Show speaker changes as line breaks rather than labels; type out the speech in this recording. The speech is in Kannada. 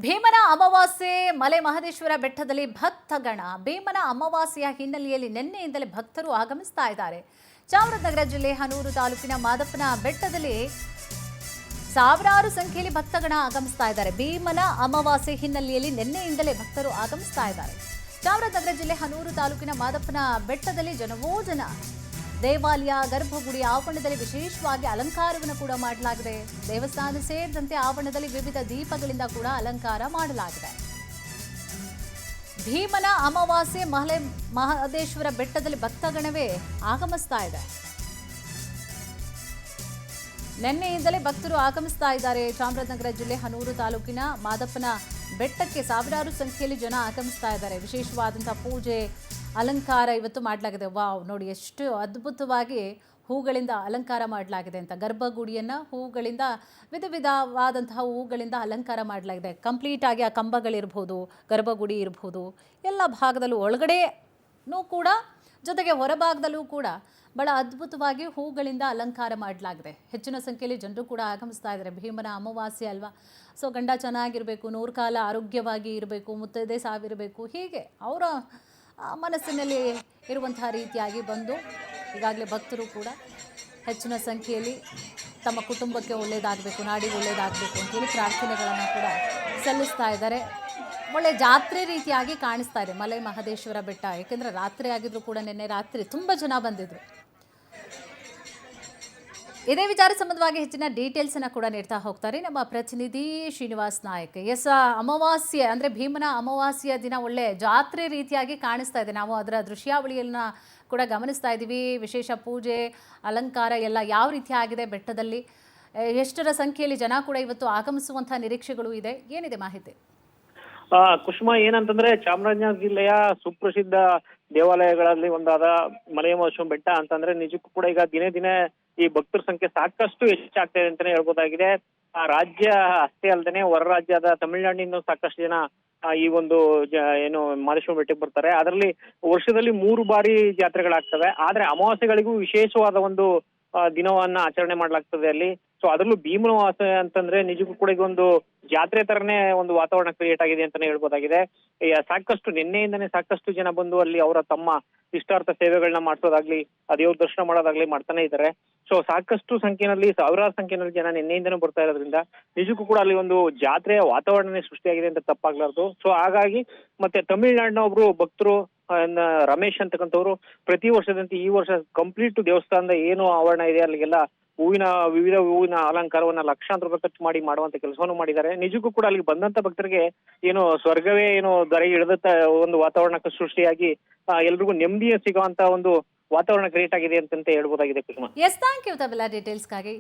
ಭೀಮನ ಅಮಾವಾಸ್ಯೆ ಮಲೆ ಮಹದೇಶ್ವರ ಬೆಟ್ಟದಲ್ಲಿ ಭಕ್ತಗಣ. ಭೀಮನ ಅಮಾವಾಸ್ಯೆಯ ಹಿನ್ನೆಲೆಯಲ್ಲಿ ನಿನ್ನೆಯಿಂದಲೇ ಭಕ್ತರು ಆಗಮಿಸ್ತಾ ಇದ್ದಾರೆ. ಚಾಮರಾಜನಗರ ಜಿಲ್ಲೆ ಹನೂರು ತಾಲೂಕಿನ ಮಾದಪ್ಪನ ಬೆಟ್ಟದಲ್ಲಿ ಸಾವಿರಾರು ಸಂಖ್ಯೆಯಲ್ಲಿ ಭಕ್ತಗಣ ಆಗಮಿಸ್ತಾ ಇದ್ದಾರೆ. ಭೀಮನ ಅಮಾವಾಸ್ಯೆ ಹಿನ್ನೆಲೆಯಲ್ಲಿ ನಿನ್ನೆಯಿಂದಲೇ ಭಕ್ತರು ಆಗಮಿಸ್ತಾ ಇದ್ದಾರೆ. ಚಾಮರಾಜನಗರ ಜಿಲ್ಲೆ ಹನೂರು ತಾಲೂಕಿನ ಮಾದಪ್ಪನ ಬೆಟ್ಟದಲ್ಲಿ ಜನವೋ ಜನ. ದೇವಾಲಯ ಗರ್ಭಗುಡಿ ಆವರಣದಲ್ಲಿ ವಿಶೇಷವಾಗಿ ಅಲಂಕಾರವನ್ನು ಕೂಡ ಮಾಡಲಾಗಿದೆ. ದೇವಸ್ಥಾನ ಸೇರಿದಂತೆ ಆವರಣದಲ್ಲಿ ವಿವಿಧ ದೀಪಗಳಿಂದ ಕೂಡ ಅಲಂಕಾರ ಮಾಡಲಾಗಿದೆ. ಭೀಮನ ಅಮಾವಾಸ್ಯೆ ಮಲೆ ಮಹದೇಶ್ವರ ಬೆಟ್ಟದಲ್ಲಿ ಭಕ್ತಗಣವೇ ಆಗಮಿಸ್ತಾ ಇದೆ. ನಿನ್ನೆಯಿಂದಲೇ ಭಕ್ತರು ಆಗಮಿಸ್ತಾ ಇದ್ದಾರೆ. ಚಾಮರಾಜನಗರ ಜಿಲ್ಲೆ ಹನೂರು ತಾಲೂಕಿನ ಮಾದಪ್ಪನ ಬೆಟ್ಟಕ್ಕೆ ಸಾವಿರಾರು ಸಂಖ್ಯೆಯಲ್ಲಿ ಜನ ಆಗಮಿಸ್ತಾ ಇದ್ದಾರೆ. ವಿಶೇಷವಾದಂತಹ ಪೂಜೆ ಅಲಂಕಾರ ಇವತ್ತು ಮಾಡಲಾಗಿದೆ. ವಾವ್, ನೋಡಿ ಎಷ್ಟು ಅದ್ಭುತವಾಗಿ ಹೂಗಳಿಂದ ಅಲಂಕಾರ ಮಾಡಲಾಗಿದೆ ಅಂತ. ಗರ್ಭಗುಡಿಯನ್ನು ಹೂಗಳಿಂದ ವಿಧ ವಿಧವಾದಂತಹ ಹೂಗಳಿಂದ ಅಲಂಕಾರ ಮಾಡಲಾಗಿದೆ. ಕಂಪ್ಲೀಟ್ ಆಗಿ ಆ ಕಂಬಗಳಿರ್ಬೋದು, ಗರ್ಭಗುಡಿ ಇರ್ಬೋದು, ಎಲ್ಲ ಭಾಗದಲ್ಲೂ ಒಳಗಡೆನೂ ಕೂಡ ಜೊತೆಗೆ ಹೊರಭಾಗದಲ್ಲೂ ಕೂಡ ಬಹಳ ಅದ್ಭುತವಾಗಿ ಹೂಗಳಿಂದ ಅಲಂಕಾರ ಮಾಡಲಾಗಿದೆ. ಹೆಚ್ಚಿನ ಸಂಖ್ಯೆಯಲ್ಲಿ ಜನರು ಕೂಡ ಆಗಮಿಸ್ತಾ ಇದ್ದಾರೆ. ಭೀಮನ ಅಮಾವಾಸ್ಯೆ ಅಲ್ವಾ, ಸೊ ಗಂಡ ಚೆನ್ನಾಗಿರಬೇಕು, 100 ಕಾಲ ಆರೋಗ್ಯವಾಗಿ ಇರಬೇಕು, ಮುತ್ತೈದೆ ಸಾವಿರಬೇಕು, ಹೀಗೆ ಅವರ ಮನಸ್ಸಿನಲ್ಲಿ ಇರುವಂತಹ ರೀತಿಯಾಗಿ ಬಂದು ಈಗಾಗಲೇ ಭಕ್ತರು ಕೂಡ ಹೆಚ್ಚಿನ ಸಂಖ್ಯೆಯಲ್ಲಿ ತಮ್ಮ ಕುಟುಂಬಕ್ಕೆ ಒಳ್ಳೆಯದಾಗಬೇಕು, ನಾಡಿಗೆ ಒಳ್ಳೆಯದಾಗಬೇಕು ಅಂತೇಳಿ ಪ್ರಾರ್ಥನೆಗಳನ್ನು ಕೂಡ ಸಲ್ಲಿಸ್ತಾ ಇದ್ದಾರೆ. ಒಳ್ಳೆ ಜಾತ್ರೆ ರೀತಿಯಾಗಿ ಕಾಣಿಸ್ತಾ ಇದೆ ಮಲೆ ಮಹದೇಶ್ವರ ಬೆಟ್ಟ. ಏಕೆಂದರೆ ರಾತ್ರಿ ಆಗಿದ್ರು ಕೂಡ ನಿನ್ನೆ ರಾತ್ರಿ ತುಂಬ ಜನ ಬಂದಿದ್ರು. ಇದೇ ವಿಚಾರ ಸಂಬಂಧವಾಗಿ ಹೆಚ್ಚಿನ ಡೀಟೇಲ್ಸನ್ನು ಕೂಡ ನೀಡ್ತಾ ಹೋಗ್ತಾರೆ ನಮ್ಮ ಪ್ರತಿನಿಧಿ ಶ್ರೀನಿವಾಸ್ ನಾಯಕ್. ಅಮಾವಾಸ್ಯೆ ಅಂದರೆ ಭೀಮನ ಅಮಾವಾಸ್ಯೆಯ ದಿನ ಒಳ್ಳೆ ಜಾತ್ರೆ ರೀತಿಯಾಗಿ ಕಾಣಿಸ್ತಾ ಇದೆ. ನಾವು ಅದರ ದೃಶ್ಯಾವಳಿಯನ್ನ ಕೂಡ ಗಮನಿಸ್ತಾ ಇದ್ದೀವಿ. ವಿಶೇಷ ಪೂಜೆ ಅಲಂಕಾರ ಎಲ್ಲ ಯಾವ ರೀತಿ ಆಗಿದೆ ಬೆಟ್ಟದಲ್ಲಿ, ಎಷ್ಟರ ಸಂಖ್ಯೆಯಲ್ಲಿ ಜನ ಕೂಡ ಇವತ್ತು ಆಗಮಿಸುವಂತಹ ನಿರೀಕ್ಷೆಗಳು ಇದೆ, ಏನಿದೆ ಮಾಹಿತಿ?
ಕುಸುಮ, ಏನಂತಂದ್ರೆ ಚಾಮರಾಜನಗರ ಜಿಲ್ಲೆಯ ಸುಪ್ರಸಿದ್ಧ ದೇವಾಲಯಗಳಲ್ಲಿ ಒಂದಾದ ಮಲೆ ಮಹದೇಶ್ವರ ಬೆಟ್ಟ ಅಂತಂದ್ರೆ ನಿಜಕ್ಕೂ ಕೂಡ ಈಗ ದಿನೇ ದಿನೇ ಈ ಭಕ್ತರ ಸಂಖ್ಯೆ ಸಾಕಷ್ಟು ಹೆಚ್ಚಾಗ್ತಾ ಇದೆ ಅಂತಾನೆ ಹೇಳ್ಬೋದಾಗಿದೆ. ರಾಜ್ಯ ಅಷ್ಟೇ ಅಲ್ಲದೆ ಹೊರ ರಾಜ್ಯದ ತಮಿಳುನಾಡಿನಿಂದ ಸಾಕಷ್ಟು ಜನ ಈ ಒಂದು ಏನು ಮಹದೇಶ್ವರ ಬೆಟ್ಟಕ್ಕೆ ಬರ್ತಾರೆ. ಅದರಲ್ಲಿ ವರ್ಷದಲ್ಲಿ 3 ಬಾರಿ ಜಾತ್ರೆಗಳಾಗ್ತವೆ. ಆದ್ರೆ ಅಮಾವಾಸ್ಯೆಗಳಿಗೂ ವಿಶೇಷವಾದ ಒಂದು ದಿನವನ್ನ ಆಚರಣೆ ಮಾಡ್ಲಾಗ್ತದೆ ಅಲ್ಲಿ. ಸೊ ಅದರಲ್ಲೂ ಭೀಮನ ಅಮಾವಾಸ್ಯೆ ಅಂತಂದ್ರೆ ನಿಜಕ್ಕೂ ಕೂಡ ಇದೊಂದು ಜಾತ್ರೆ ತರನೇ ಒಂದು ವಾತಾವರಣ ಕ್ರಿಯೇಟ್ ಆಗಿದೆ ಅಂತಾನೆ ಹೇಳ್ಬೋದಾಗಿದೆ. ಸಾಕಷ್ಟು ನಿನ್ನೆಯಿಂದನೇ ಸಾಕಷ್ಟು ಜನ ಬಂದು ಅಲ್ಲಿ ಅವರ ತಮ್ಮ ಇಷ್ಟಾರ್ಥ ಸೇವೆಗಳನ್ನ ಮಾಡಿಸೋದಾಗ್ಲಿ, ದೇವ್ರ ದರ್ಶನ ಮಾಡೋದಾಗ್ಲಿ ಮಾಡ್ತಾನೆ ಇದ್ದಾರೆ. ಸೊ ಸಾಕಷ್ಟು ಸಂಖ್ಯೆಯಲ್ಲಿ ಸಾವಿರಾರು ಸಂಖ್ಯೆಯಲ್ಲಿ ಜನ ನಿನ್ನೆಯಿಂದನೂ ಬರ್ತಾ ಇರೋದ್ರಿಂದ ನಿಜಕ್ಕೂ ಕೂಡ ಅಲ್ಲಿ ಒಂದು ಜಾತ್ರೆಯ ವಾತಾವರಣನೇ ಸೃಷ್ಟಿಯಾಗಿದೆ ಅಂತ ತಪ್ಪಾಗ್ಲಾರ್ದು. ಸೊ ಹಾಗಾಗಿ ಮತ್ತೆ ತಮಿಳುನಾಡಿನ ಒಬ್ರು ಭಕ್ತರು ರಮೇಶ್ ಅಂತಕ್ಕಂಥವ್ರು ಪ್ರತಿ ವರ್ಷದಂತೆ ಈ ವರ್ಷ ಕಂಪ್ಲೀಟ್ ದೇವಸ್ಥಾನದ ಏನು ಆವರಣ ಇದೆ ಅಲ್ಲಿಗೆಲ್ಲ ವಿವಿಧ ಹೂವಿನ ಅಲಂಕಾರವನ್ನ ಲಕ್ಷಾಂತರ ರೂಪಾಯಿ ಖರ್ಚು ಮಾಡಿ ಮಾಡುವಂತ ಕೆಲಸವನ್ನು ಮಾಡಿದ್ದಾರೆ. ನಿಜಕ್ಕೂ ಕೂಡ ಅಲ್ಲಿಗೆ ಬಂದಂತ ಭಕ್ತರಿಗೆ ಏನು ಸ್ವರ್ಗವೇ ಏನು ದೊರೆಗೆ ಇಳಿದಂತ ಒಂದು ವಾತಾವರಣ ಸೃಷ್ಟಿಯಾಗಿ ಎಲ್ರಿಗೂ ನೆಮ್ಮದಿಯ ಸಿಗುವಂತ ಒಂದು ವಾತಾವರಣ ಕ್ರಿಯೇಟ್ ಆಗಿದೆ ಅಂತ ಹೇಳ್ಬೋದಾಗಿದೆ ಕುಸುಮ.
ಎಸ್, ಥ್ಯಾಂಕ್ ಯು ತಮ್ಮೆಲ್ಲ ಡೀಟೇಲ್ಸ್ಗಾಗಿ.